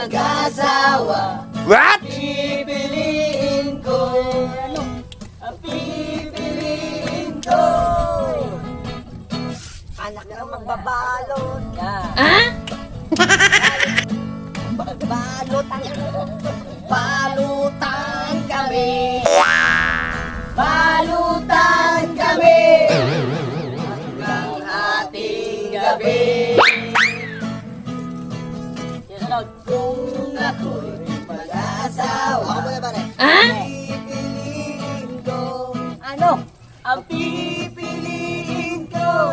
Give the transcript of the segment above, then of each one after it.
mag-asawa. What? Pipiliin ko. Ang pipiliin ko. Anak na magbabalot. Magbalot. Balutan kami. Balutan kami. Hanggang ating gabi. Kung ako'y mag-asawa, pipiliin ko. Ano? Ang pipiliin ko.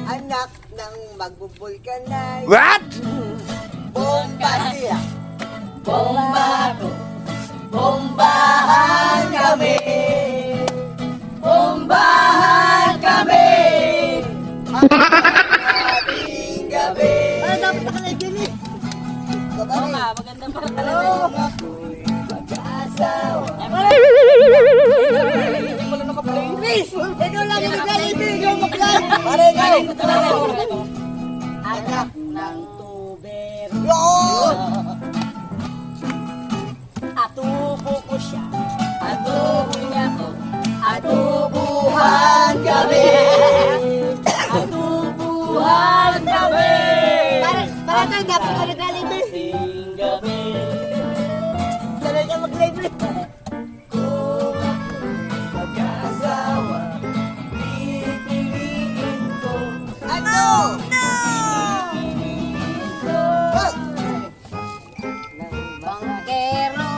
Anak ng magbubulkanay. What? Bomba sila. Bomba ko. Bombahan kami. Bombahan kami. Ating gabi. Ano dapat nakalagyan eh? Oo nga, maganda pa rin. Mag-asawa. Hindi mo lang nakaplay. Please! Ikaw lang yung nag-alibig. Ikaw mag-play. Pare, ikaw. Anak ng tubero. Atubo ko siya. Atubo niya ko. Atubuhan kami. Atubuhan kami. Para tayo dapat ka nag-alibig. Ating gabi. Sana niya mag-live. Kung ako'y mag-asawa, pipiliin ko. Ano? No! Pipiliin ko. Ng bangkero.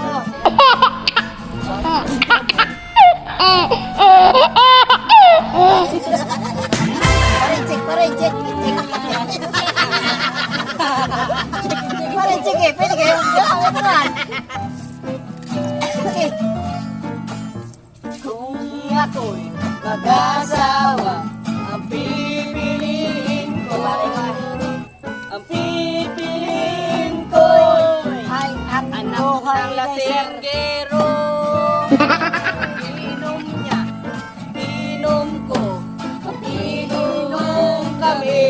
Parinchik. Parinchik eh, pwede kayo. Gawin mo naman. Okay. Kung ako'y mag-asawa, ang pipiliin ko. Ang pipiliin ko ay ang anak ng lasinggero. Inom niya, inom ko, mag-inom kami.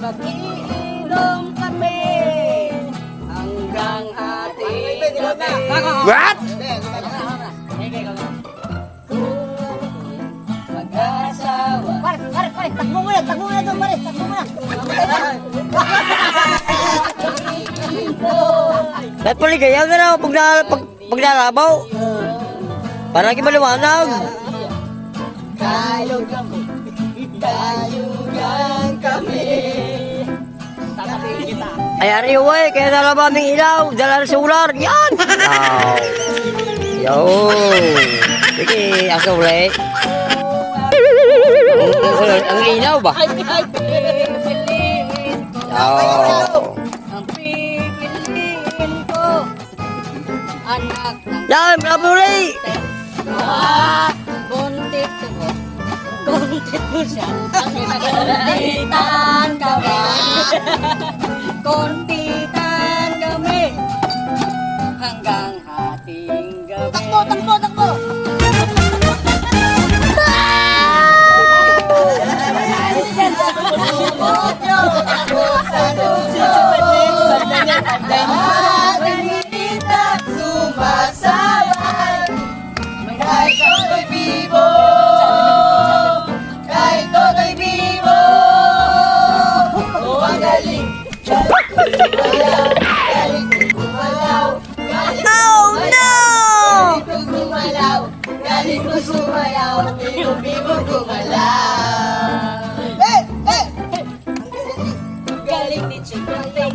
Mag-inom kami hanggang ating gabi. What? Mag-asawa. Pare, takbo mo na ito, pare, takbo mo na. Ba't paligayaw na lang paglalabaw? Para lagi maliwanag. Kayugan kami. Tatapiin kita. Ay, ariway, kaya nalaba aming ilaw. Dala na solar. Yan! Wow. Yo. Sige, ang kulay. Ang ilaw ba? Ay, pipiliin ko. Yo. Ang pipiliin ko. Anak ng Yan, malapuli. buntit ko. Buntit ko siya. Kontitan kami. Kontitan kami. Hanggang ating gabi. Takbo! Sumasabay kahit to'y vivo, kahit to'y vivo. Oh, ang galing gumalaw, galing ko sumayaw, vivo gumalaw. Galing ni Chikaling.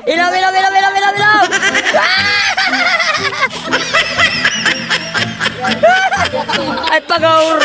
Ilaw! At pagaur.